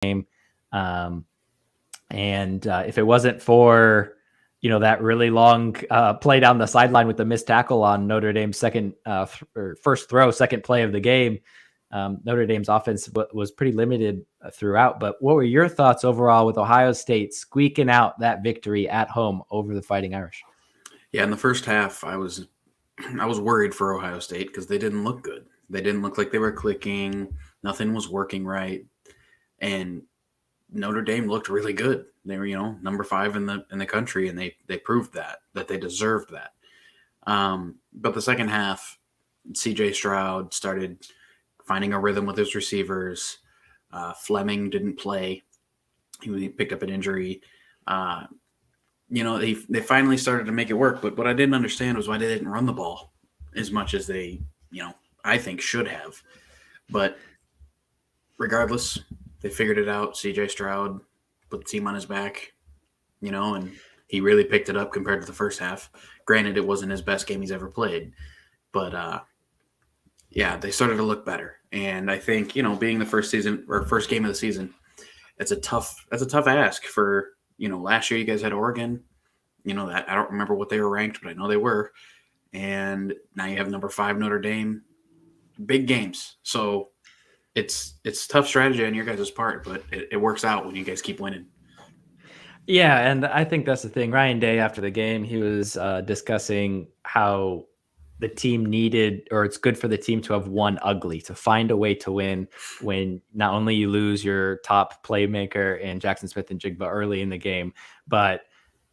game. And if it wasn't for, that really long play down the sideline with the missed tackle on Notre Dame's first throw, second play of the game, Notre Dame's offense was pretty limited throughout. But what were your thoughts overall with Ohio State squeaking out that victory at home over the Fighting Irish? Yeah, in the first half, I was worried for Ohio State because they didn't look good. They didn't look like they were clicking. Nothing was working right. And Notre Dame looked really good. They were, number 5 in the country, and they proved that they deserved that. But the second half, C.J. Stroud started finding a rhythm with his receivers. Fleming didn't play. He picked up an injury. They finally started to make it work. But what I didn't understand was why they didn't run the ball as much as they, I think should have. But regardless, they figured it out. C.J. Stroud put the team on his back, and he really picked it up compared to the first half. Granted, it wasn't his best game he's ever played. But, they started to look better. And I think, being the first game of the season, that's a tough ask for, last year you guys had Oregon, that I don't remember what they were ranked, but I know they were. And now you have number 5 Notre Dame. Big games. So it's tough strategy on your guys' part, but it works out when you guys keep winning. Yeah, and I think that's the thing. Ryan Day, after the game, he was discussing how the team needed, or it's good for the team to have won ugly, to find a way to win when not only you lose your top playmaker in Jackson Smith and Jigba early in the game, but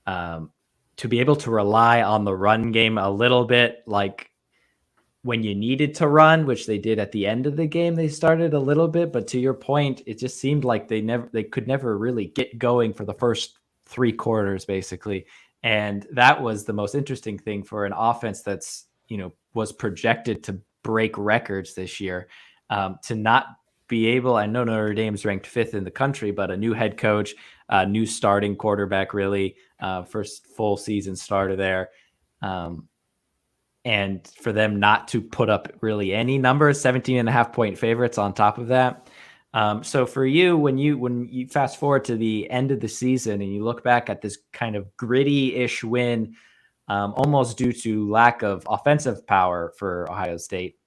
to be able to rely on the run game a little bit, like when you needed to run, which they did at the end of the game, they started a little bit, but to your point, it just seemed like they could never really get going for the first 3 quarters, basically. And that was the most interesting thing for an offense that's, was projected to break records this year, to not be able, I know Notre Dame's ranked 5th in the country, but a new head coach, a new starting quarterback, really, first full season starter there. And for them not to put up really any numbers, 17.5 point favorites on top of that. So for you, when you fast forward to the end of the season and you look back at this kind of gritty-ish win, almost due to lack of offensive power for Ohio State,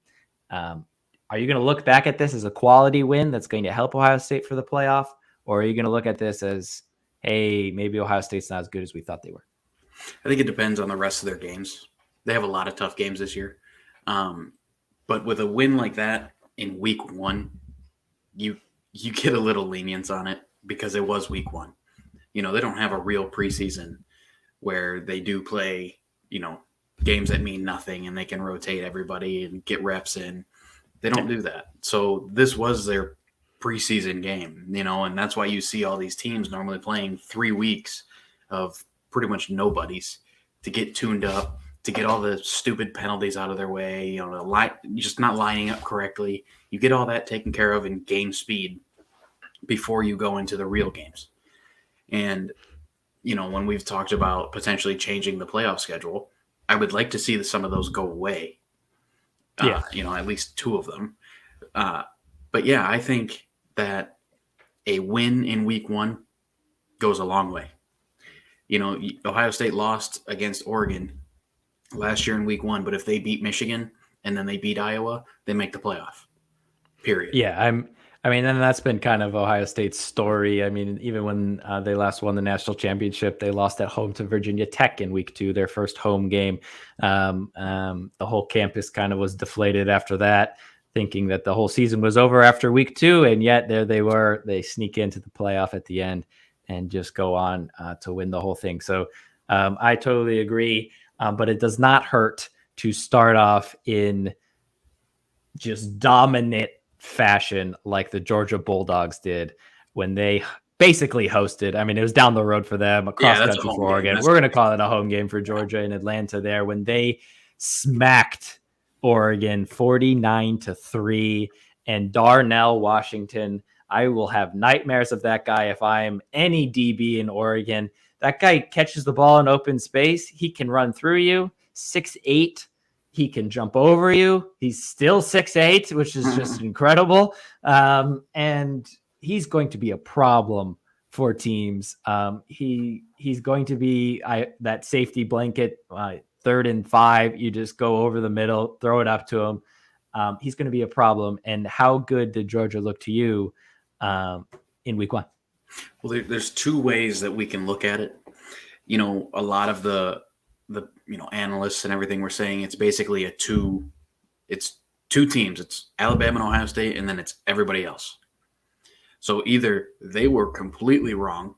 are you going to look back at this as a quality win that's going to help Ohio State for the playoff? Or are you going to look at this as, hey, maybe Ohio State's not as good as we thought they were? I think it depends on the rest of their games. They have a lot of tough games this year. But with a win like that in week 1, you get a little lenience on it because it was week 1. They don't have a real preseason where they do play, games that mean nothing and they can rotate everybody and get reps in. They don't do that. So this was their preseason game, and that's why you see all these teams normally playing 3 weeks of pretty much nobodies to get tuned up, to get all the stupid penalties out of their way, just not lining up correctly. You get all that taken care of in game speed before you go into the real games. And, when we've talked about potentially changing the playoff schedule, I would like to see some of those go away. Yeah. At least 2 of them. But yeah, I think that a win in week 1 goes a long way. Ohio State lost against Oregon last year in week 1, but if they beat Michigan and then they beat Iowa, they make the playoff. Period. Yeah, and that's been kind of Ohio State's story. Even when they last won the national championship, they lost at home to Virginia Tech in week 2, their first home game. The whole campus kind of was deflated after that, thinking that the whole season was over after week 2, and yet there they were. They sneak into the playoff at the end and just go on to win the whole thing. So I totally agree. But it does not hurt to start off in just dominant fashion like the Georgia Bulldogs did when they basically hosted. It was down the road for them, across country for Oregon. We're going to call it a home game for Georgia in Atlanta there, when they smacked Oregon 49-3. And Darnell Washington, I will have nightmares of that guy if I'm any DB in Oregon. That guy catches the ball in open space. He can run through you. 6'8". He can jump over you. He's still 6'8", which is just incredible. And he's going to be a problem for teams. He's going to be that safety blanket, 3rd and 5. You just go over the middle, throw it up to him. He's going to be a problem. And how good did Georgia look to you in week 1? Well, there's 2 ways that we can look at it. A lot of the analysts and everything were saying it's basically it's 2 teams. It's Alabama and Ohio State, and then it's everybody else. So either they were completely wrong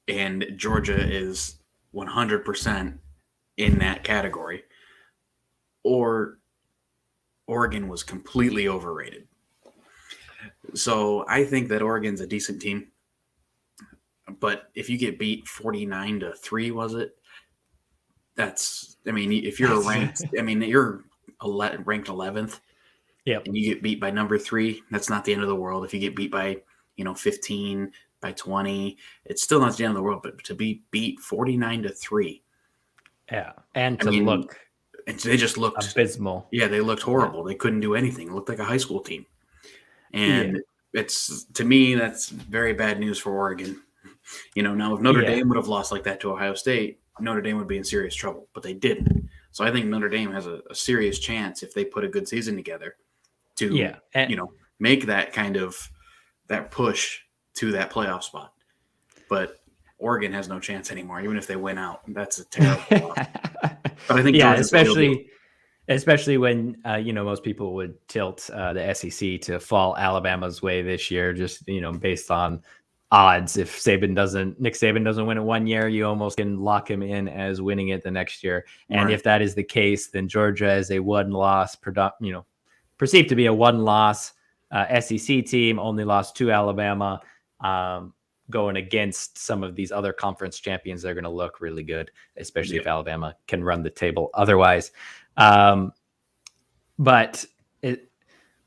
and Georgia is 100% in that category, or Oregon was completely overrated. So I think that Oregon's a decent team. But if you get beat 49-3, was it? If you're ranked, you're ranked 11th. Yep. And you get beat by number 3, that's not the end of the world. If you get beat by, 15, by 20, it's still not the end of the world. But to be beat 49-3. Yeah. And look. And they just looked abysmal. Yeah, they looked horrible. They couldn't do anything. It looked like a high school team. And it's, to me, that's very bad news for Oregon. Now if Notre Dame would have lost like that to Ohio State, Notre Dame would be in serious trouble. But they didn't. So I think Notre Dame has a serious chance if they put a good season together to, make that kind of that push to that playoff spot. But Oregon has no chance anymore, even if they win out. That's a terrible loss. But I think especially when most people would tilt the SEC to fall Alabama's way this year, just based on odds. If Nick Saban doesn't win it one year, you almost can lock him in as winning it the next year. And if that is the case, then Georgia is a one-loss, perceived to be a one-loss SEC team, only lost to Alabama, going against some of these other conference champions. They're going to look really good, especially if Alabama can run the table otherwise. And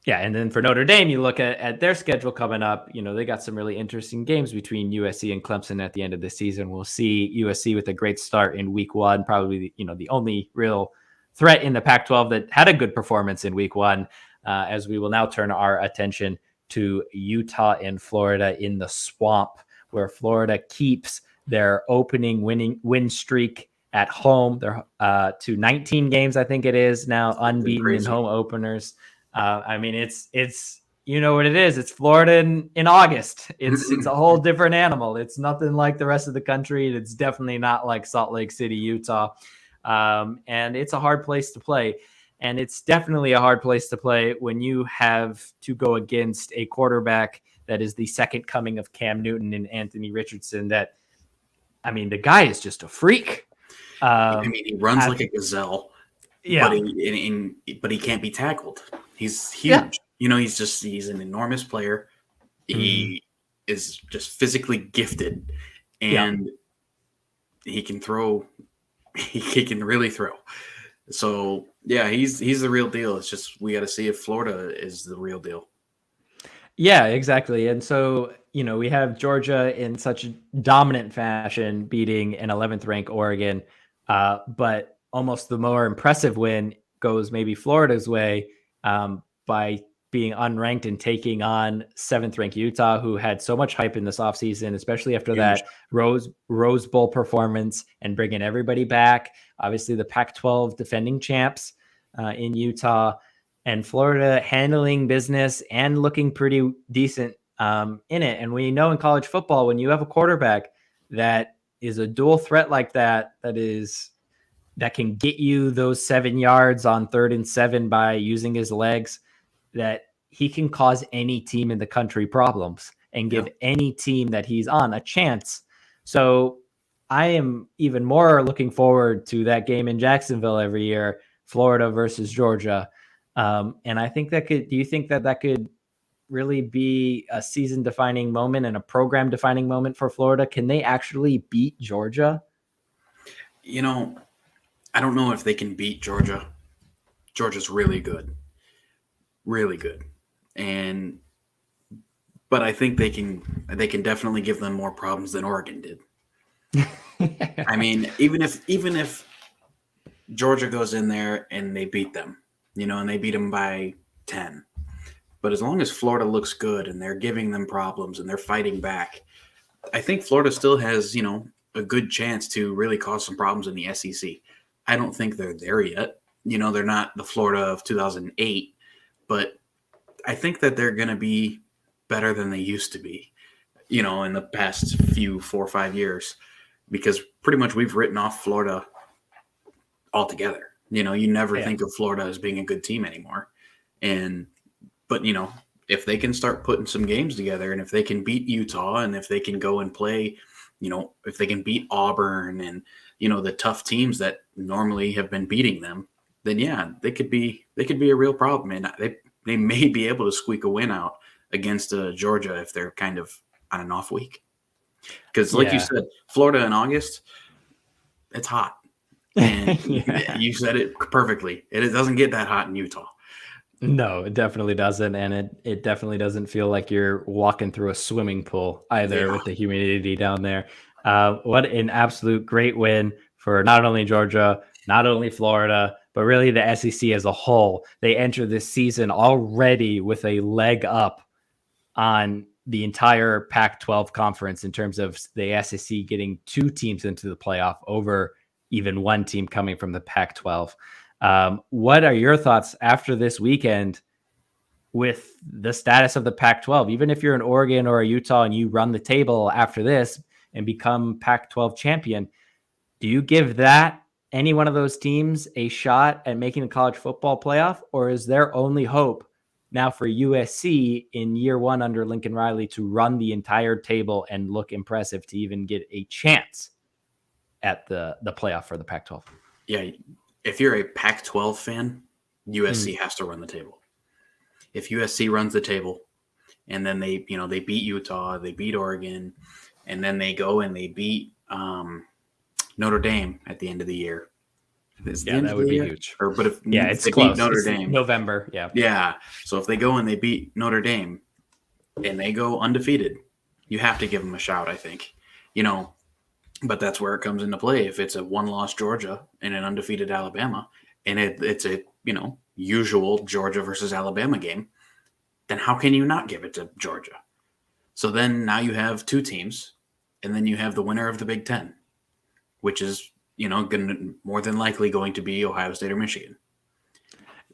then for Notre Dame, you look at their schedule coming up. They got some really interesting games between USC and Clemson at the end of the season. We'll see USC with a great start in week 1, probably the only real threat in the Pac-12 that had a good performance in week 1, as we will now turn our attention to Utah and Florida in the swamp, where Florida keeps their opening win streak at home. They're to 19 games, I think it is now, unbeaten in home openers. It's what it is. It's Florida in August. It's a whole different animal. It's nothing like the rest of the country. It's definitely not like Salt Lake City, Utah. And it's a hard place to play. And it's definitely a hard place to play when you have to go against a quarterback that is the second coming of Cam Newton and Anthony Richardson. The guy is just a freak. He runs like a gazelle. Yeah, but he can't be tackled. He's huge. Yeah. He's an enormous player. He is just physically gifted, and he can throw. He can really throw. So he's the real deal. It's just we got to see if Florida is the real deal. Yeah, exactly. And so we have Georgia in such dominant fashion beating an 11th ranked Oregon, but almost the more impressive win goes maybe Florida's way by being unranked and taking on 7th ranked Utah, who had so much hype in this offseason, especially after that Rose Bowl performance and bringing everybody back. Obviously, the Pac-12 defending champs in Utah, and Florida handling business and looking pretty decent in it. And we know in college football, when you have a quarterback that is a dual threat like that can get you those 7 yards on 3rd and 7 by using his legs, that he can cause any team in the country problems and give any team that he's on a chance. So I am even more looking forward to that game in Jacksonville every year, Florida versus Georgia. And I think do you think that could really be a season defining moment and a program defining moment for Florida? Can they actually beat Georgia? I don't know if they can beat Georgia. Georgia's really good. Really good. But I think they can definitely give them more problems than Oregon did. Even if Georgia goes in there and they beat them, and they beat them by 10, But as long as Florida looks good and they're giving them problems and they're fighting back, I think Florida still has, a good chance to really cause some problems in the SEC. I don't think they're there yet. They're not the Florida of 2008, but I think that they're going to be better than they used to be, in the past 4 or 5 years, because pretty much we've written off Florida altogether. You never think of Florida as being a good team anymore. But if they can start putting some games together, and if they can beat Utah, and if they can go and play, if they can beat Auburn and, the tough teams that normally have been beating them, then yeah, they could be a real problem. And they may be able to squeak a win out against Georgia if they're kind of on an off week. Because like you said, Florida in August, it's hot. And you said it perfectly. It doesn't get that hot in Utah. No, it definitely doesn't. And it definitely doesn't feel like you're walking through a swimming pool either with the humidity down there. What an absolute great win for not only Georgia, not only Florida, but really the SEC as a whole. They enter this season already with a leg up on the entire Pac-12 conference in terms of the SEC getting 2 teams into the playoff over even 1 team coming from the Pac-12. What are your thoughts after this weekend with the status of the Pac-12? Even if you're an Oregon or a Utah and you run the table after this and become Pac-12 champion, do you give any one of those teams a shot at making the college football playoff, or is their only hope now for USC in year 1 under Lincoln Riley to run the entire table and look impressive to even get a chance at the playoff for the Pac-12? Yeah, if you're a Pac-12 fan, USC has to run the table. If USC runs the table and then they beat Utah, they beat Oregon, and then they go and they beat Notre Dame at the end of the year. That would be huge. If it's they close. Beat Notre Dame, November. Yeah. So if they go and they beat Notre Dame and they go undefeated, you have to give them a shout, I think. But that's where it comes into play. If it's a 1-loss Georgia and an undefeated Alabama, and it's a usual Georgia versus Alabama game, then how can you not give it to Georgia? So then now you have 2 teams, and then you have the winner of the Big Ten, which is more than likely going to be Ohio State or Michigan.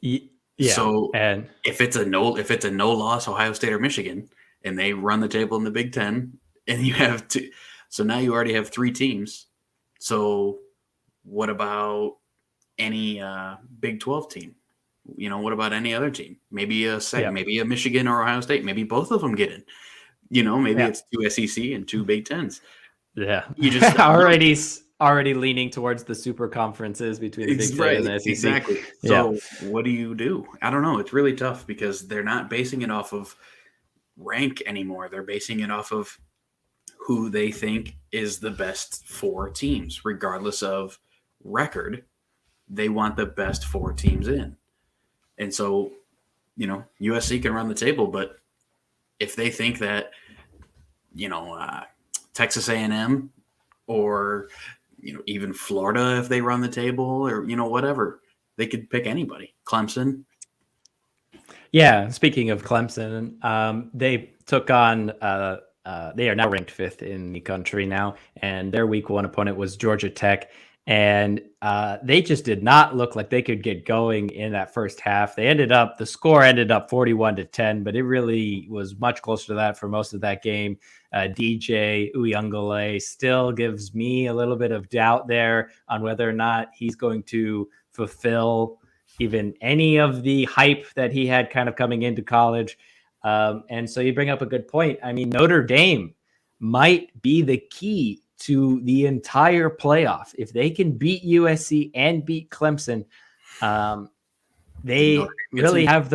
Yeah. So and if it's a no loss Ohio State or Michigan, and they run the table in the Big Ten, and you have 2. So now you already have 3 teams. So what about any Big 12 team? What about any other team? Maybe maybe a Michigan or Ohio State. Maybe both of them get in. Maybe it's 2 SEC and 2 Big Tens. Yeah. You just already leaning towards the super conferences between the Big Ten and the SEC. Exactly. So what do you do? I don't know. It's really tough because they're not basing it off of rank anymore. They're basing it off of who they think is the best 4 teams, regardless of record. They want the best 4 teams in. And so, USC can run the table, but if they think that, Texas A&M or, even Florida, if they run the table or, whatever, they could pick anybody. Clemson. Yeah. Speaking of Clemson, they took on, they are now ranked 5th in the country now, and their week 1 opponent was Georgia Tech. And they just did not look like they could get going in that first half. The score ended up 41-10, but it really was much closer to that for most of that game. DJ Uyunglele still gives me a little bit of doubt there on whether or not he's going to fulfill even any of the hype that he had kind of coming into college. And so you bring up a good point. I mean, Notre Dame might be the key to the entire playoff. If they can beat USC and beat Clemson, they really have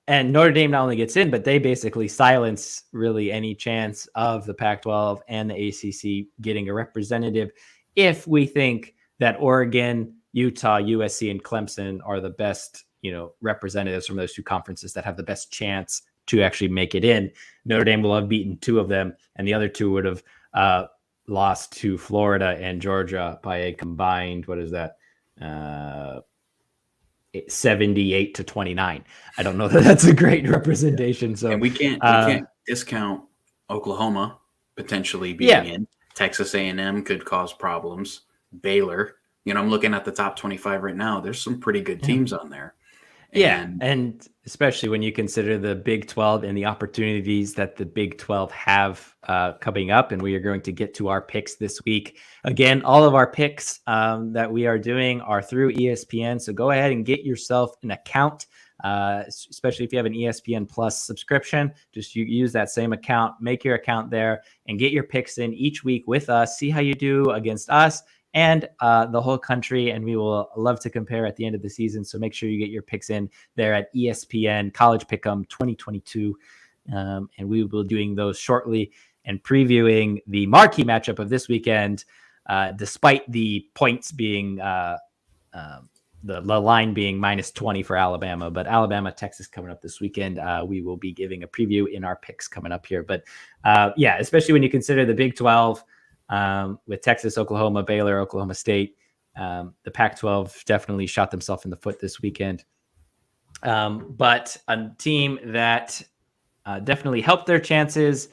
and Notre Dame not only gets in, but they basically silence really any chance of the Pac-12 and the ACC getting a representative if we think that Oregon, Utah, USC, and Clemson are the best, representatives from those 2 conferences that have the best chance to actually make it in. Notre Dame will have beaten 2 of them, and the other 2 would have lost to Florida and Georgia by a combined, 5 78-29. I don't know that that's a great representation. So, and we can't discount Oklahoma potentially being in. Texas A&M could cause problems. Baylor, I'm looking at the top 25 right now. There's some pretty good teams on there. And especially when you consider the Big 12 and the opportunities that the Big 12 have coming up. And we are going to get to our picks this week. Again, all of our picks that we are doing are through ESPN. So go ahead and get yourself an account, especially if you have an ESPN Plus subscription. Just use that same account, make your account there, and get your picks in each week with us. See how you do against us and the whole country, and we will love to compare at the end of the season. So make sure you get your picks in there at ESPN College Pick'em 2022, and we will be doing those shortly and previewing the marquee matchup of this weekend, despite the points being the line being -20 for Alabama. But Alabama, Texas coming up this weekend. We will be giving a preview in our picks coming up here. But especially when you consider the Big 12, with Texas, Oklahoma, Baylor, Oklahoma State. The Pac-12 definitely shot themselves in the foot this weekend. But a team that definitely helped their chances,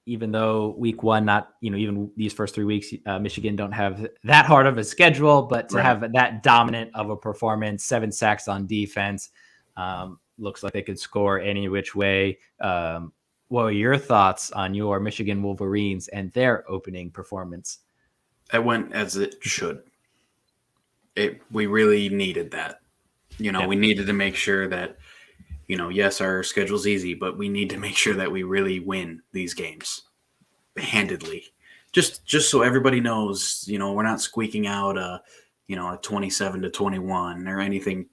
even though week one, even these first 3 weeks, Michigan don't have that hard of a schedule, but to have that dominant of a performance, 7 sacks on defense, looks like they could score any which way. What are your thoughts on your Michigan Wolverines and their opening performance? It went as it should. We really needed that. We needed to make sure that, yes, our schedule's easy, but we need to make sure that we really win these games handedly. Just so everybody knows, we're not squeaking out a 27-21 or anything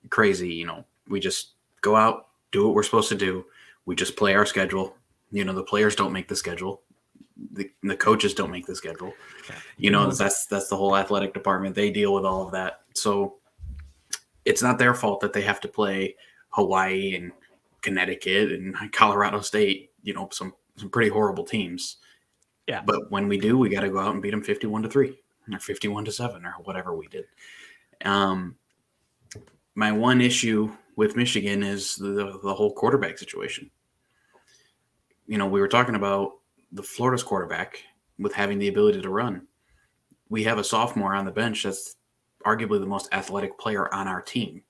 crazy. We just go out, do what we're supposed to do. We just play our schedule. The players don't make the schedule. The coaches don't make the schedule. That's the whole athletic department. They deal with all of that. So it's not their fault that they have to play Hawaii and Connecticut and Colorado State, some pretty horrible teams. Yeah. But when we do, we got to go out and beat them 51-3 or 51-7 or whatever we did. My one issue with Michigan is the whole quarterback situation. We were talking about the Florida's quarterback with having the ability to run. We have a sophomore on the bench that's arguably the most athletic player on our team.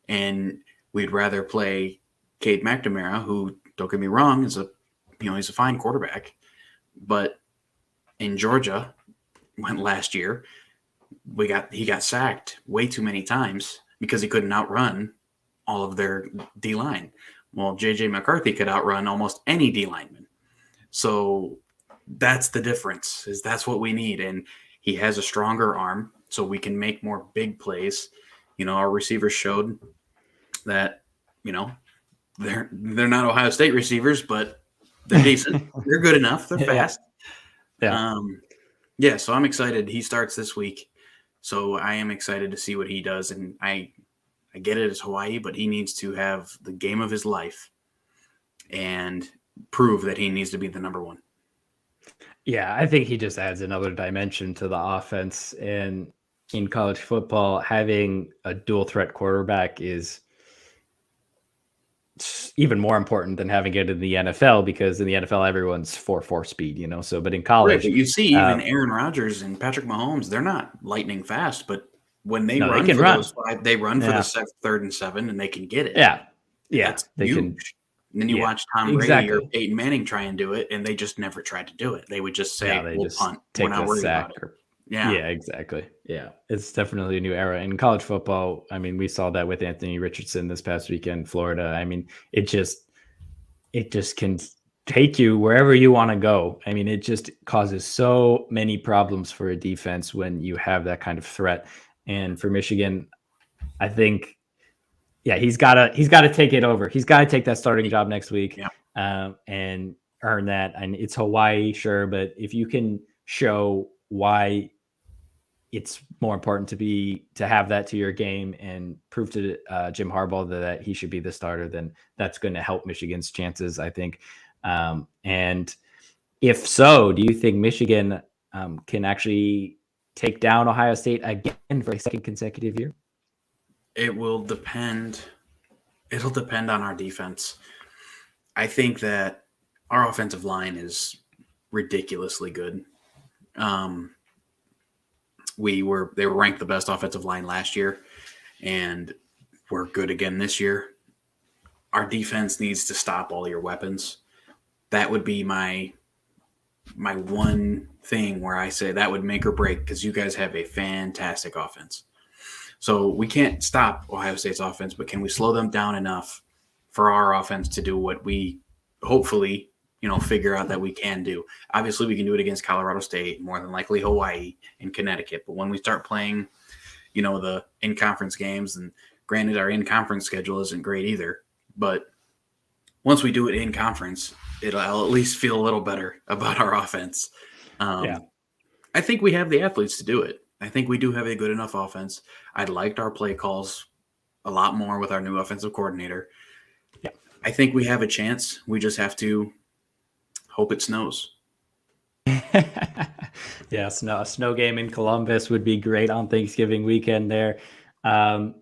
And we'd rather play Cade McNamara, who, don't get me wrong, he's a fine quarterback. But in Georgia, went last year, he got sacked way too many times because he couldn't outrun all of their D-line. Well, J.J. McCarthy could outrun almost any D-lineman. So that's the difference, is that's what we need. And he has a stronger arm, so we can make more big plays. Our receivers showed that, they're not Ohio State receivers, but they're decent. They're good enough. They're fast. Yeah. So I'm excited. He starts this week. So I am excited to see what he does. And I get it as Hawaii, but he needs to have the game of his life and prove that he needs to be the number one. Yeah, I think he just adds another dimension to the offense. And in college football, having a dual threat quarterback is even more important than having it in the NFL, because in the NFL, everyone's 4.4 speed, So, but in college, but you see, even Aaron Rodgers and Patrick Mahomes, they're not lightning fast, but when they run for those 5, they run for the 3rd and 7, and they can get it. Yeah. That's huge. And then you watch Tom Brady or Peyton Manning try and do it, and they just never tried to do it. They would just say, we'll punt. We're not worried about it. Yeah, exactly. Yeah, it's definitely a new era in college football. I mean, we saw that with Anthony Richardson this past weekend, Florida. I mean, it just can take you wherever you want to go. I mean, it just causes so many problems for a defense when you have that kind of threat. And for Michigan, I think, he's got to take it over. He's got to take that starting job next week, and earn that. And it's Hawaii, sure, but if you can show why it's more important to have that to your game and prove to Jim Harbaugh that he should be the starter, then that's going to help Michigan's chances, I think. And if so, do you think Michigan can actually take down Ohio State again for a second consecutive year? It will depend. It'll depend on our defense. I think that our offensive line is ridiculously good. Um, they were ranked the best offensive line last year, and we're good again this year. Our defense needs to stop all your weapons. That would be my one thing where I say that would make or break, because you guys have a fantastic offense. So we can't stop Ohio State's offense, but can we slow them down enough for our offense to do what we hopefully, figure out that we can do? Obviously, we can do it against Colorado State, more than likely Hawaii and Connecticut. But when we start playing, the in-conference games, and granted, our in-conference schedule isn't great either, but once we do it in conference, I'll at least feel a little better about our offense. Yeah. I think we have the athletes to do it. I think we do have a good enough offense. I liked our play calls a lot more with our new offensive coordinator. Yeah. I think we have a chance. We just have to hope it snows. Yeah, a snow game in Columbus would be great on Thanksgiving weekend there. But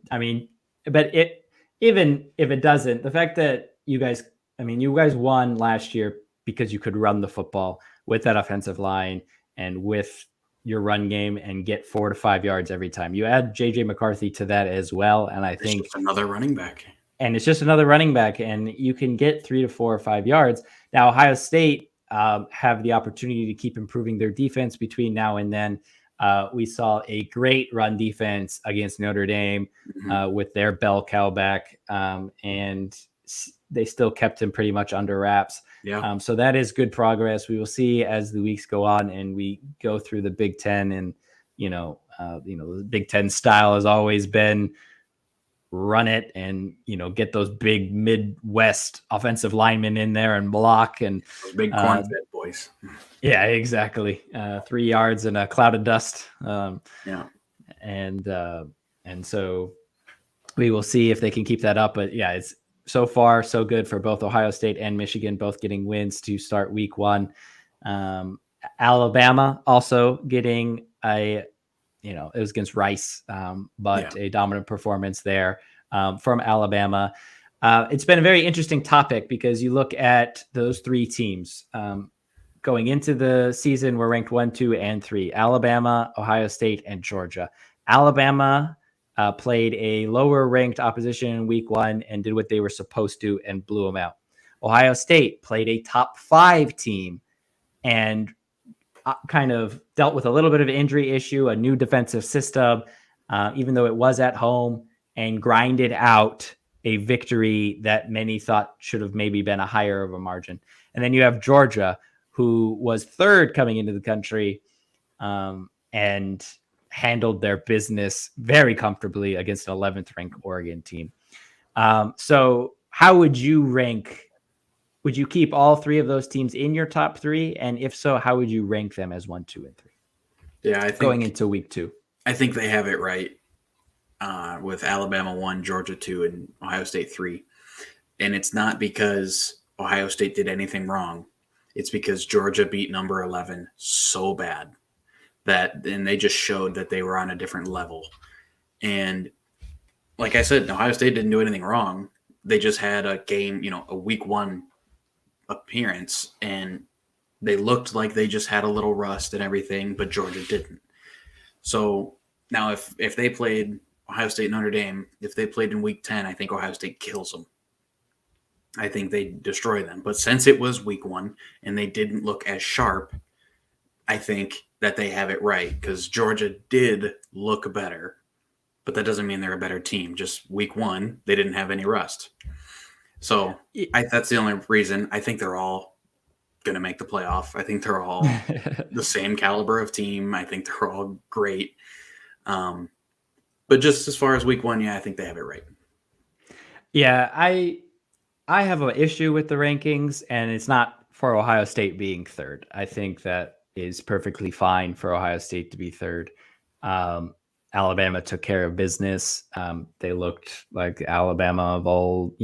even if it doesn't, the fact that you guys won last year because you could run the football with that offensive line and with your run game and get 4 to 5 yards every time. You add JJ McCarthy to that as well, and I think it's another running back. And it's just another running back, and you can get 3 to 4 or 5 yards. Now, Ohio State have the opportunity to keep improving their defense between now and then. We saw a great run defense against Notre Dame with their bell cow back, and they still kept him pretty much under wraps. Yeah. So that is good progress. We will see as the weeks go on and we go through the Big Ten, and the Big Ten style has always been run it and get those big Midwest offensive linemen in there and block, and those big corn-fed boys. Yeah, exactly. 3 yards in a cloud of dust. Yeah. And so we will see if they can keep that up. But yeah, it's so far so good for both Ohio State and Michigan, both getting wins to start week one. Alabama also getting it was against Rice, but a dominant performance there from Alabama. It's been a very interesting topic because you look at those three teams going into the season, we're ranked 1, 2, and 3, Alabama, Ohio State, and Georgia. Alabama played a lower ranked opposition in week one and did what they were supposed to and blew them out. Ohio State played a top 5 team and kind of dealt with a little bit of injury issue, a new defensive system, even though it was at home, and grinded out a victory that many thought should have maybe been a higher of a margin. And then you have Georgia, who was 3rd coming into the country and handled their business very comfortably against an 11th ranked Oregon team. So how would you rank? Would you keep all 3 of those teams in your top 3? And if so, how would you rank them as 1, 2, and 3? Yeah, I think going into week 2. I think they have it right with Alabama 1, Georgia 2, and Ohio State 3. And it's not because Ohio State did anything wrong. It's because Georgia beat number 11 so bad and they just showed that they were on a different level. And like I said, Ohio State didn't do anything wrong. They just had a game, a week 1 appearance, and they looked like they just had a little rust and everything, but Georgia didn't. So now if they played Ohio State Notre Dame, if they played in week 10, I think Ohio State kills them. I think they destroy them. But since it was week 1 and they didn't look as sharp, I think that they have it right, because Georgia did look better, but that doesn't mean they're a better team. Just week 1, they didn't have any rust. So that's the only reason. I think they're all going to make the playoff. I think they're all the same caliber of team. I think they're all great. But just as far as week 1, I think they have it right. Yeah, I have an issue with the rankings, and it's not for Ohio State being 3rd. I think that is perfectly fine for Ohio State to be 3rd. Alabama took care of business. They looked like Alabama of old,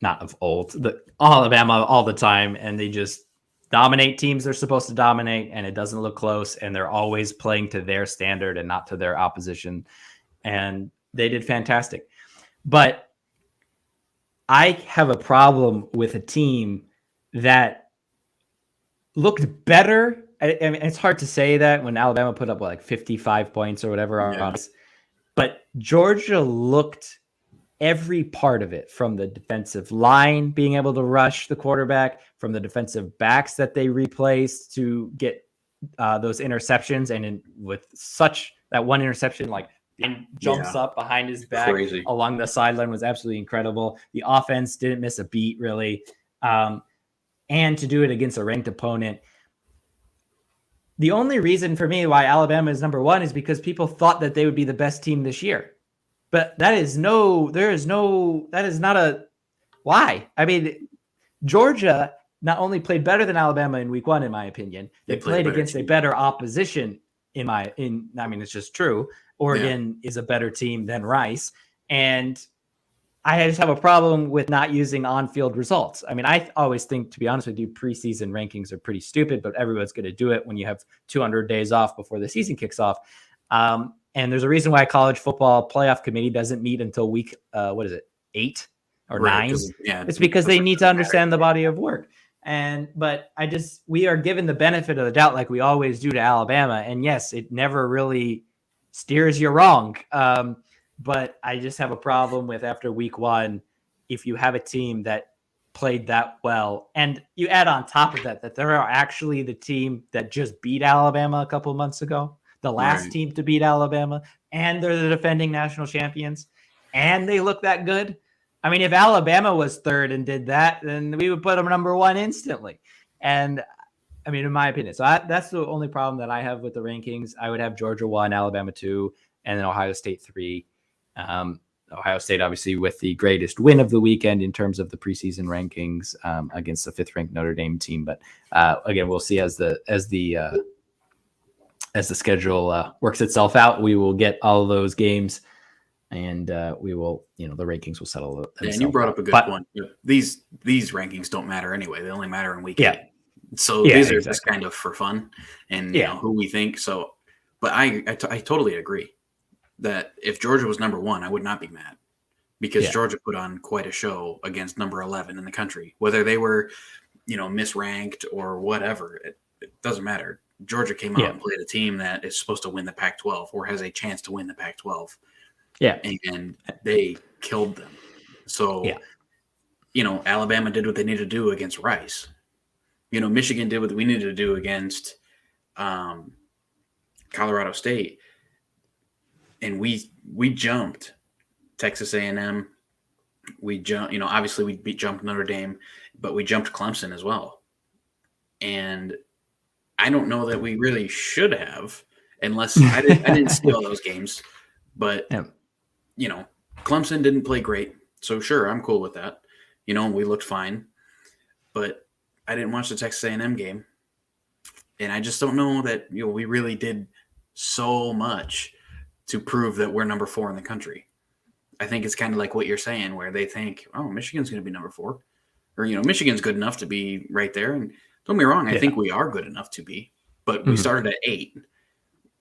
not of old, the Alabama all the time, and they just dominate teams they're supposed to dominate, and it doesn't look close, and they're always playing to their standard and not to their opposition. And they did fantastic. But I have a problem with a team that looked better. I mean, it's hard to say that when Alabama put up like 55 points or whatever on us, but Georgia looked every part of it, from the defensive line being able to rush the quarterback, from the defensive backs that they replaced to get those interceptions, and with such that one interception, like jumps up behind his back along the sideline, was absolutely incredible. The offense didn't miss a beat, really. And to do it against a ranked opponent. The only reason for me why Alabama is number one is because people thought that they would be the best team this year. But that is not a why. I mean, Georgia not only played better than Alabama in week one, in my opinion, they played against a better opposition I mean, it's just true. Oregon is a better team than Rice. And I just have a problem with not using on-field results. I mean, I always think, to be honest with you, preseason rankings are pretty stupid, but everyone's going to do it when you have 200 days off before the season kicks off. And there's a reason why college football playoff committee doesn't meet until week, 8 or 9? It's because they need to understand the body of work. But we are given the benefit of the doubt, like we always do to Alabama. And yes, it never really steers you wrong. But I just have a problem with, after week one, if you have a team that played that well, and you add on top of that they're actually the team that just beat Alabama a couple months ago, the last team to beat Alabama, and they're the defending national champions, and they look that good. I mean, if Alabama was third and did that, then we would put them number one instantly. And I mean, in my opinion, so that's the only problem that I have with the rankings. I would have Georgia 1, Alabama 2, and then Ohio State 3. Ohio State, obviously, with the greatest win of the weekend in terms of the preseason rankings against the 5th-ranked Notre Dame team. But again, we'll see as the schedule works itself out. We will get all of those games, and we will, the rankings will settle. And you brought up a good point. These rankings don't matter anyway; they only matter in week 8. So these are just kind of for fun and who we think. So, but I totally agree that if Georgia was number 1, I would not be mad, because Georgia put on quite a show against number 11 in the country. Whether they were, misranked or whatever, it doesn't matter. Georgia came out and played a team that is supposed to win the Pac-12 or has a chance to win the Pac-12. Yeah. And they killed them. So, Alabama did what they needed to do against Rice. Michigan did what we needed to do against Colorado State. And we jumped Texas A&M. We jumped, obviously we jumped Notre Dame, but we jumped Clemson as well. And I don't know that we really should have, unless I didn't see all those games. But, Clemson didn't play great. So, sure, I'm cool with that. We looked fine. But I didn't watch the Texas A&M game. And I just don't know that we really did so much to prove that we're number 4 in the country. I think it's kind of like what you're saying, where they think, oh, Michigan's going to be number 4. Or, Michigan's good enough to be right there. And don't be wrong, I think we are good enough to be. But we started at 8.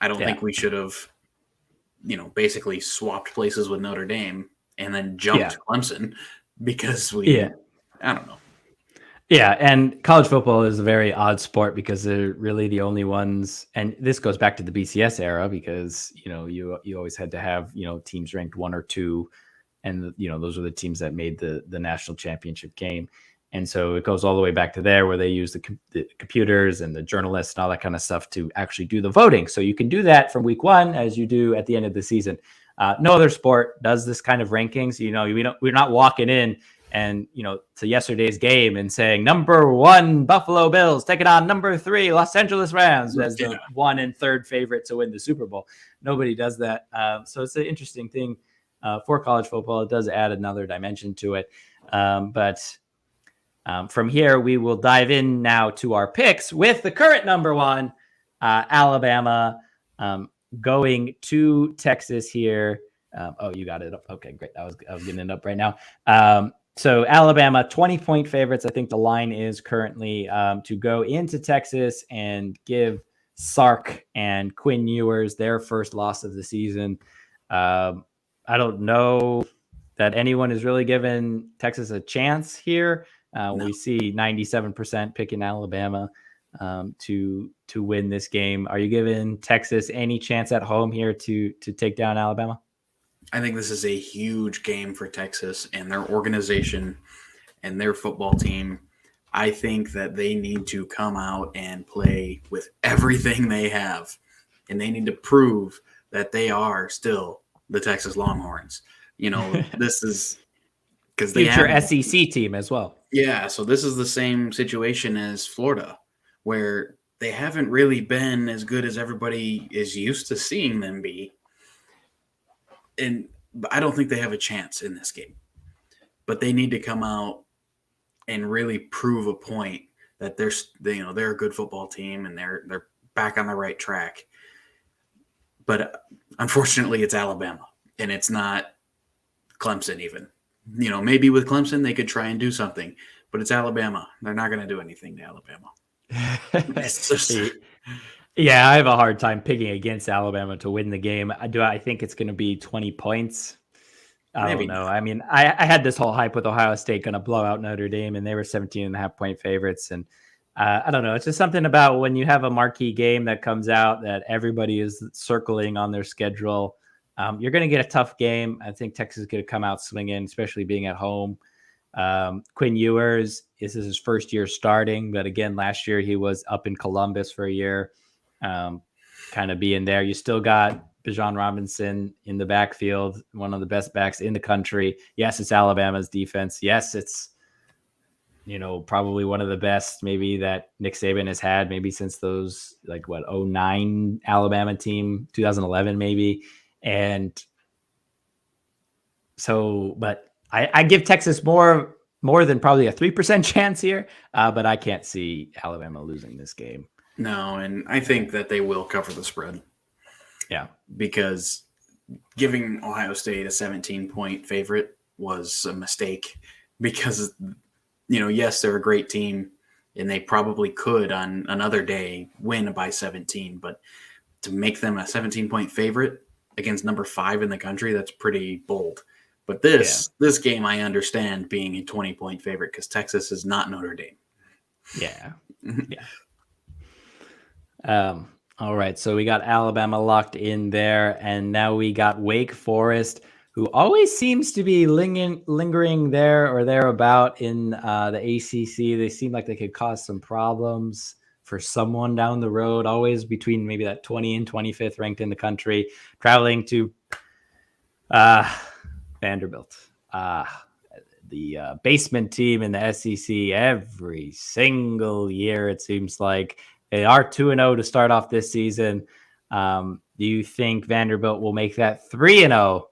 I don't think we should have, basically swapped places with Notre Dame and then jumped Clemson, because I don't know. Yeah, and college football is a very odd sport, because they're really the only ones, and this goes back to the BCS era, because you always had to have teams ranked 1 or 2, and those are the teams that made the national championship game. And so it goes all the way back to there, where they use the computers and the journalists and all that kind of stuff to actually do the voting. So you can do that from week 1 as you do at the end of the season. No other sport does this kind of rankings. We're not walking in and, to yesterday's game and saying number 1 Buffalo Bills taking on number 3 Los Angeles Rams as the 1 and 3rd favorite to win the Super Bowl. Nobody does that. So it's an interesting thing for college football. It does add another dimension to it. But from here, we will dive in now to our picks with the current number 1, Alabama, going to Texas here. You got it up. Okay, great. I was getting it up right now. So Alabama, 20-point favorites. I think the line is currently to go into Texas and give Sark and Quinn Ewers their first loss of the season. I don't know that anyone is really giving Texas a chance here. No. We see 97% picking Alabama to win this game. Are you giving Texas any chance at home here to take down Alabama? I think this is a huge game for Texas and their organization and their football team. I think that they need to come out and play with everything they have, and they need to prove that they are still the Texas Longhorns. This is because they future have SEC team as well. Yeah, so this is the same situation as Florida, where they haven't really been as good as everybody is used to seeing them be. And I don't think they have a chance in this game. But they need to come out and really prove a point that they're a good football team and they're back on the right track. But unfortunately, it's Alabama, and it's not Clemson even. Maybe with Clemson they could try and do something, but it's Alabama. They're not going to do anything to Alabama. Yeah, I have a hard time picking against Alabama to win the game. I think it's going to be 20 points? I don't know. I mean, I had this whole hype with Ohio State going to blow out Notre Dame, and they were 17.5-point favorites. And I don't know. It's just something about when you have a marquee game that comes out that everybody is circling on their schedule. You're going to get a tough game. I think Texas is going to come out swinging, especially being at home. Quinn Ewers, this is his first year starting, but again, last year he was up in Columbus for a year, kind of being there. You still got Bijan Robinson in the backfield, one of the best backs in the country. Yes, it's Alabama's defense. Yes, it's probably one of the best maybe that Nick Saban has had maybe since those 09 Alabama team, 2011 maybe. And so, but I give Texas more than probably a 3% chance here, but I can't see Alabama losing this game. No, and I think that they will cover the spread. Yeah. Because giving Ohio State a 17-point favorite was a mistake because, yes, they're a great team and they probably could on another day win by 17, but to make them a 17-point favorite against number 5 in the country, that's pretty bold. But this game, I understand being a 20-point favorite because Texas is not Notre Dame. Yeah. All right. So we got Alabama locked in there, and now we got Wake Forest, who always seems to be lingering there or thereabout in the ACC. They seem like they could cause some problems for someone down the road, always between maybe that 20 and 25th ranked in the country, traveling to Vanderbilt, the basement team in the SEC every single year. It seems like they are 2-0 to start off this season. Do you think Vanderbilt will make that 3-0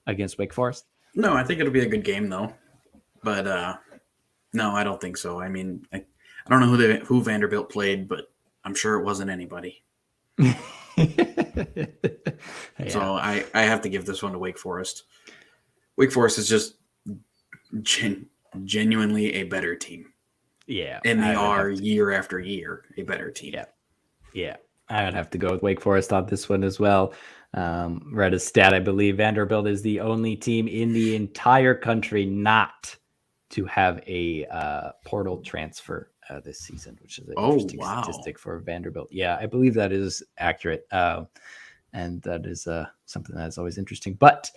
against Wake Forest? No, I think it'll be a good game though. But no, I don't think so. I mean, I don't know who Vanderbilt played, but I'm sure it wasn't anybody. Yeah. So I have to give this one to Wake Forest. Wake Forest is just genuinely a better team. Yeah. And they are year after year a better team. Yeah. I would have to go with Wake Forest on this one as well. Read a stat, I believe Vanderbilt is the only team in the entire country not to have a portal transfer this season, which is an interesting statistic for Vanderbilt. Yeah, I believe that is accurate. And that is something that is always interesting. But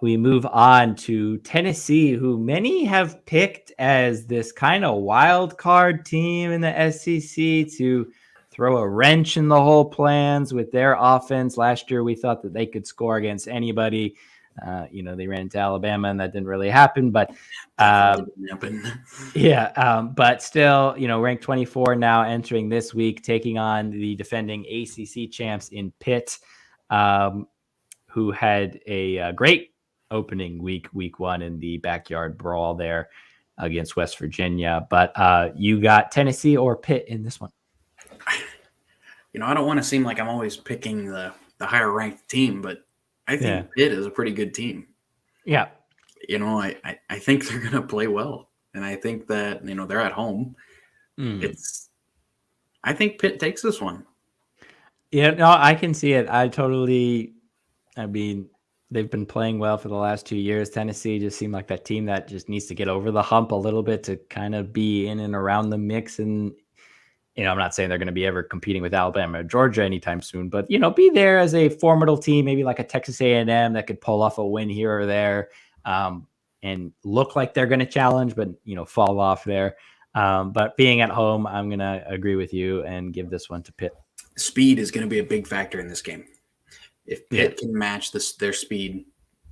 we move on to Tennessee, who many have picked as this kind of wild card team in the SEC to throw a wrench in the whole plans with their offense. Last year, we thought that they could score against anybody. They ran into Alabama and that didn't really happen, but but still, ranked 24 now entering this week, taking on the defending ACC champs in Pitt, who had a great opening week 1 in the backyard brawl there against West Virginia. But you got Tennessee or Pitt in this one? I don't want to seem like I'm always picking the higher ranked team, but I think Pitt is a pretty good team. Yeah. I think they're going to play well. And I think that, they're at home. I think Pitt takes this one. Yeah, no, I can see it. I mean, They've been playing well for the last 2 years. Tennessee just seemed like that team that just needs to get over the hump a little bit to kind of be in and around the mix. And, I'm not saying they're going to be ever competing with Alabama or Georgia anytime soon, but, be there as a formidable team, maybe like a Texas A&M that could pull off a win here or there, and look like they're going to challenge, but, fall off there. But being at home, I'm going to agree with you and give this one to Pitt. Speed is going to be a big factor in this game. If Pitt can match their speed,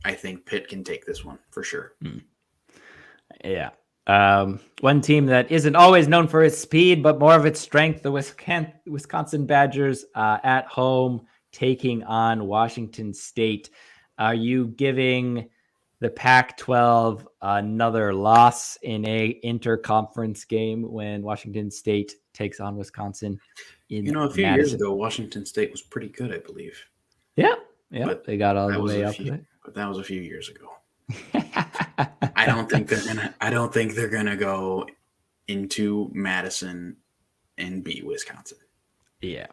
I think Pitt can take this one for sure. Yeah. One team that isn't always known for its speed, but more of its strength, the Wisconsin Badgers at home taking on Washington State. Are you giving the Pac-12 another loss in a interconference game when Washington State takes on Wisconsin in a few years ago, Washington State was pretty good, I believe. Yeah, but they got all the way up. But that was a few years ago. I don't think they're gonna go into Madison and beat Wisconsin. Yeah,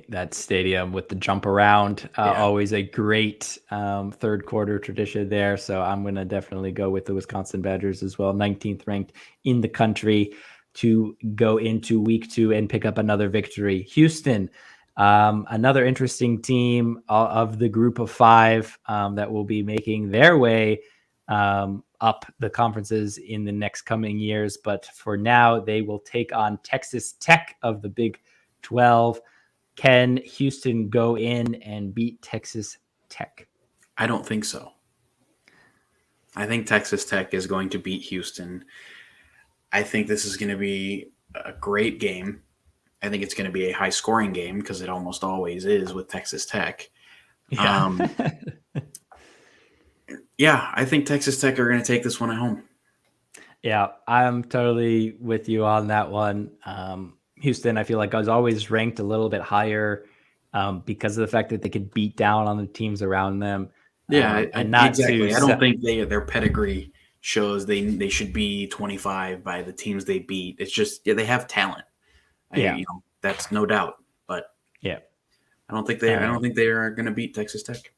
that stadium with the jump around, always a great third quarter tradition there. So I'm gonna definitely go with the Wisconsin Badgers as well, 19th ranked in the country, to go into week 2 and pick up another victory. Houston, another interesting team of the group of 5 that will be making their way up the conferences in the next coming years. But for now, they will take on Texas Tech of the Big 12. Can Houston go in and beat Texas Tech? I don't think so. I think Texas Tech is going to beat Houston. I think this is going to be a great game. I think it's going to be a high-scoring game because it almost always is with Texas Tech. Yeah. Yeah, I think Texas Tech are going to take this one at home. Yeah, I'm totally with you on that one. Houston, I feel like, was always ranked a little bit higher because of the fact that they could beat down on the teams around them. Yeah, and not exactly. I don't think their pedigree shows they should be 25 by the teams they beat. It's just they have talent. That's no doubt. But I don't think they are going to beat Texas Tech.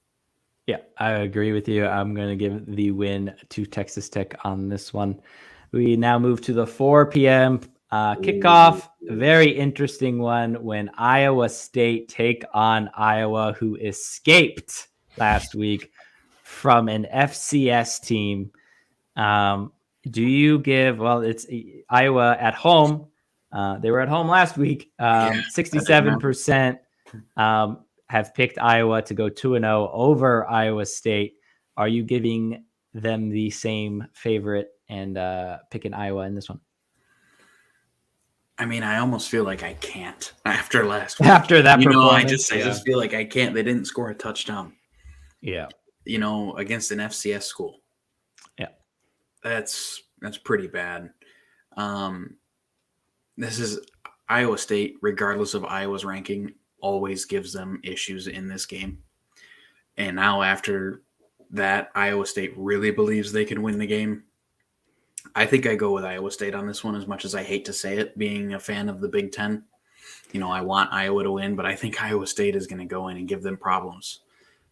Yeah, I agree with you. I'm going to give the win to Texas Tech on this one. We now move to the 4 p.m. Kickoff. Very interesting one when Iowa State take on Iowa, who escaped last week from an FCS team. Do you give, it's Iowa at home. They were at home last week. 67% have picked Iowa to go 2-0 over Iowa State. Are you giving them the same favorite and picking Iowa in this one? I mean, I almost feel like I can't after last week. After that performance. I just feel like I can't. They didn't score a touchdown. Yeah. Against an FCS school. Yeah. That's pretty bad. This is Iowa State, regardless of Iowa's ranking, always gives them issues in this game. And now after that, Iowa State really believes they can win the game. I think I go with Iowa State on this one, as much as I hate to say it, being a fan of the Big Ten. I want Iowa to win, but I think Iowa State is going to go in and give them problems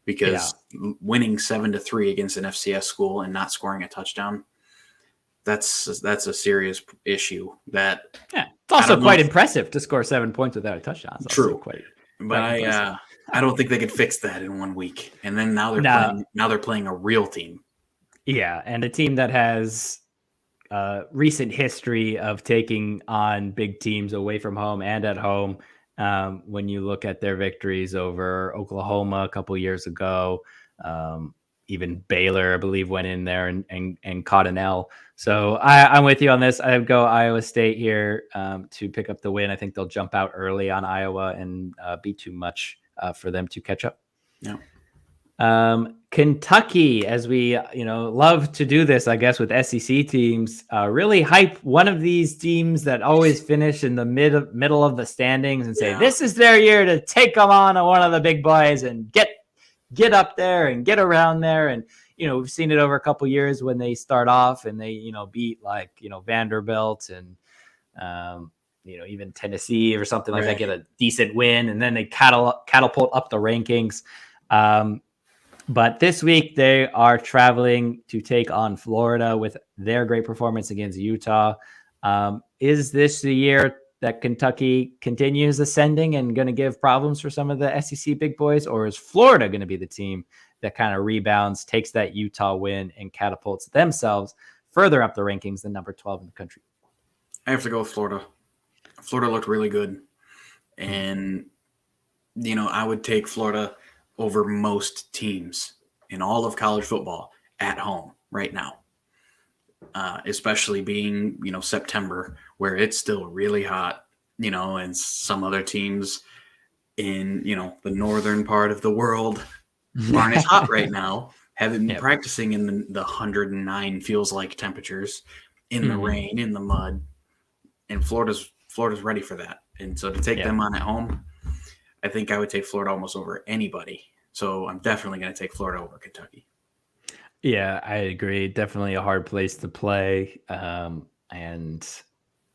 because winning 7-3 against an FCS school and not scoring a touchdown, that's a serious issue. It's also quite impressive to score 7 points without a touchdown. It's true. But I don't think they could fix that in 1 week. And then now they're playing a real team. Yeah, and a team that has recent history of taking on big teams away from home and at home. When you look at their victories over Oklahoma a couple years ago, even Baylor, I believe, went in there and caught an L. So I'm with you on this. I would go Iowa State here to pick up the win. I think they'll jump out early on Iowa and be too much for them to catch up. Yeah. Kentucky, as we love to do this, I guess, with SEC teams, really hype one of these teams that always finish in the middle of the standings and say this is their year to take them on one of the big boys and get up there and get around there. And we've seen it over a couple years when they start off and they beat Vanderbilt and even Tennessee or something like that, get a decent win, and then they catapult up the rankings. But this week they are traveling to take on Florida with their great performance against Utah. Is this the year that Kentucky continues ascending and going to give problems for some of the SEC big boys, or is Florida going to be the team that kind of rebounds, takes that Utah win, and catapults themselves further up the rankings than number 12 in the country? I have to go with Florida. Florida looked really good. And, I would take Florida over most teams in all of college football at home right now, especially being, September, where it's still really hot, and some other teams in, the northern part of the world aren't as hot right now, haven't been practicing in the 109 feels like temperatures, in the rain, in the mud, and Florida's ready for that. And so to take them on at home, I think I would take Florida almost over anybody. So I'm definitely going to take Florida over Kentucky. Yeah, I agree. Definitely a hard place to play. And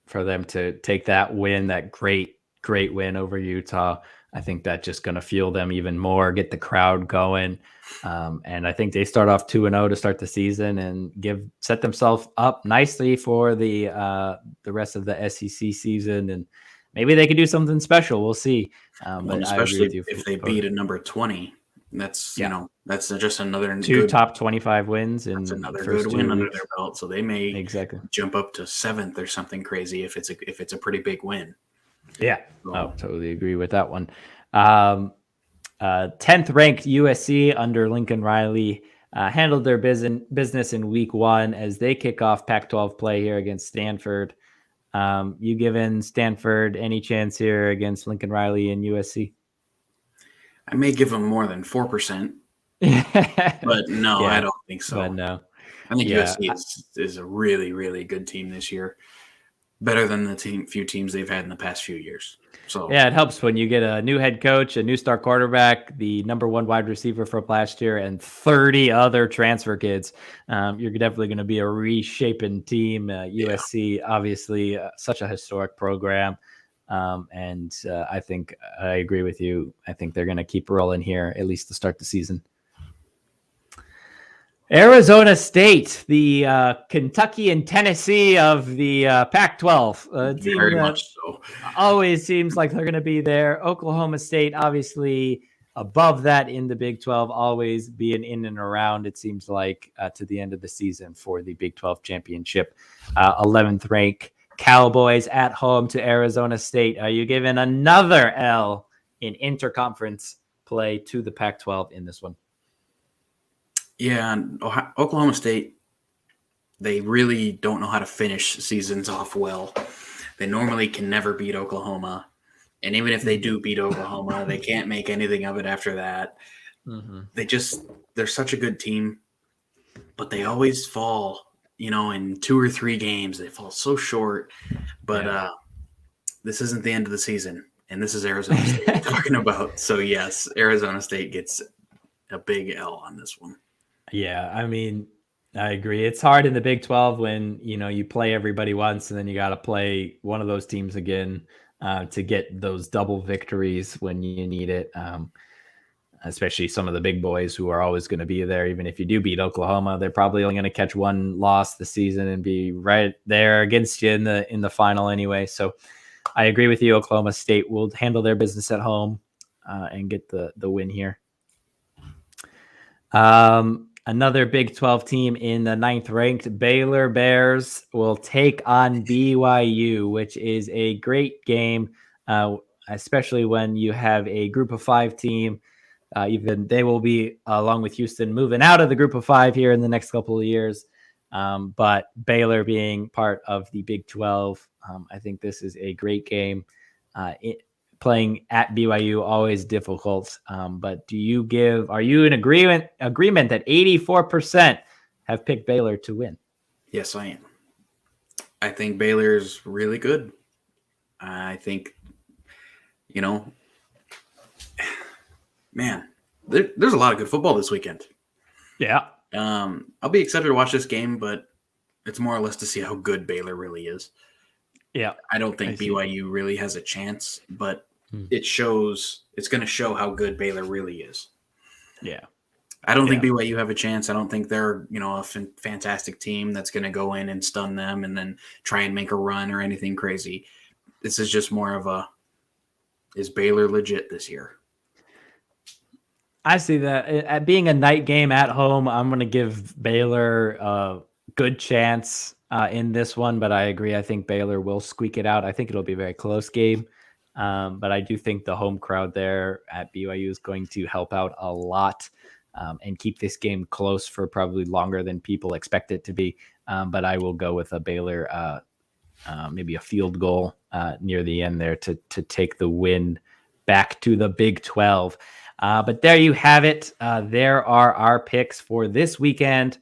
for them to take that win, that great win over Utah, I think that's just going to fuel them even more, get the crowd going. And I think they start off 2-0 to start the season and set themselves up nicely for the rest of the SEC season. And maybe they could do something special. We'll see. But especially if they beat a number 20, that's that's just another two top 25 wins and another good win under their belt. So they may jump up to 7th or something crazy if it's a pretty big win. Yeah, totally agree with that one. 10th ranked USC under Lincoln Riley handled their business in week 1 as they kick off Pac12 play here against Stanford. You given Stanford any chance here against Lincoln Riley and USC? I may give them more than 4%, but no, I don't think so. But no, I think USC is a really, really good team this year, better than the few teams they've had in the past few years. So yeah, it helps when you get a new head coach, a new star quarterback, the number 1 wide receiver from last year, and 30 other transfer kids. You're definitely going to be a reshaping team. USC, obviously, such a historic program. And I think I agree with you. I think they're going to keep rolling here, at least to start the season. Arizona State, the Kentucky and Tennessee of the Pac-12. Very much so. Always seems like they're going to be there. Oklahoma State, obviously above that in the Big 12, always being in and around, it seems like, to the end of the season for the Big 12 championship. 11th rank Cowboys at home to Arizona State. Are you giving another L in interconference play to the Pac-12 in this one? Yeah, Oklahoma State, they really don't know how to finish seasons off well. They normally can never beat Oklahoma. And even if they do beat Oklahoma, they can't make anything of it after that. Mm-hmm. They're such a good team, but they always fall, in 2 or 3 games. They fall so short. But this isn't the end of the season, and this is Arizona State we're talking about. So, yes, Arizona State gets a big L on this one. Yeah, I mean, I agree. It's hard in the Big 12 when, you play everybody once and then you got to play one of those teams again to get those double victories when you need it. Especially some of the big boys who are always going to be there. Even if you do beat Oklahoma, they're probably only going to catch one loss this season and be right there against you in the final anyway. So I agree with you. Oklahoma State will handle their business at home and get the win here. Another Big 12 team in the 9th ranked Baylor Bears will take on BYU, which is a great game, especially when you have a group of 5 team. Even they will be, along with Houston, moving out of the group of 5 here in the next couple of years. But Baylor being part of the Big 12, I think this is a great game. Playing at BYU, always difficult. But are you in agreement that 84% have picked Baylor to win? Yes, I am. I think Baylor's really good. I think, man, there's a lot of good football this weekend. Yeah. I'll be excited to watch this game, but it's more or less to see how good Baylor really is. Yeah. I don't think BYU really has a chance, but it's going to show how good Baylor really is. Yeah. I don't think BYU have a chance. I don't think they're, a fantastic team that's going to go in and stun them and then try and make a run or anything crazy. This is just more of is Baylor legit this year? I see that. At being a night game at home, I'm going to give Baylor a good chance in this one, but I agree. I think Baylor will squeak it out. I think it'll be a very close game. But I do think the home crowd there at BYU is going to help out a lot and keep this game close for probably longer than people expect it to be. But I will go with a Baylor, maybe a field goal near the end there to take the win back to the Big 12. But there you have it. There are our picks for this weekend.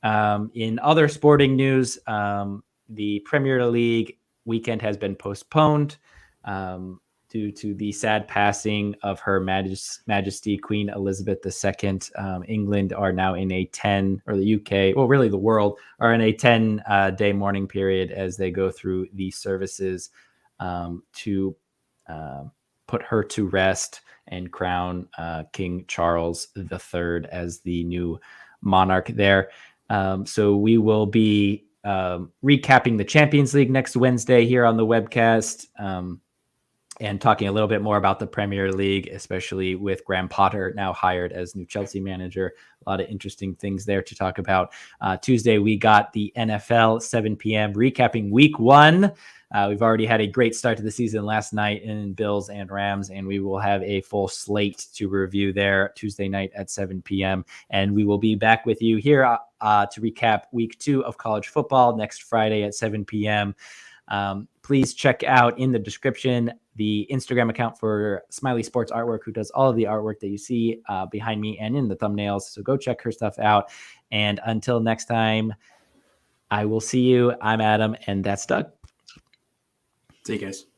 In other sporting news, the Premier League weekend has been postponed due to the sad passing of Her Majesty Queen Elizabeth II. England are now in a 10, or the UK, well, really the world, are in a 10-day mourning period as they go through the services to put her to rest and crown King Charles III as the new monarch there. So we will be recapping the Champions League next Wednesday here on the webcast and talking a little bit more about the Premier League, especially with Graham Potter now hired as new Chelsea manager. A lot of interesting things there to talk about. Tuesday, we got the NFL 7 p.m. recapping week 1. We've already had a great start to the season last night in Bills and Rams, and we will have a full slate to review there Tuesday night at 7 p.m. And we will be back with you here to recap week 2 of college football next Friday at 7 p.m. Please check out in the description the Instagram account for Smiley Sports Artwork, who does all of the artwork that you see behind me and in the thumbnails. So go check her stuff out. And until next time, I will see you. I'm Adam, and that's Doug. See you guys.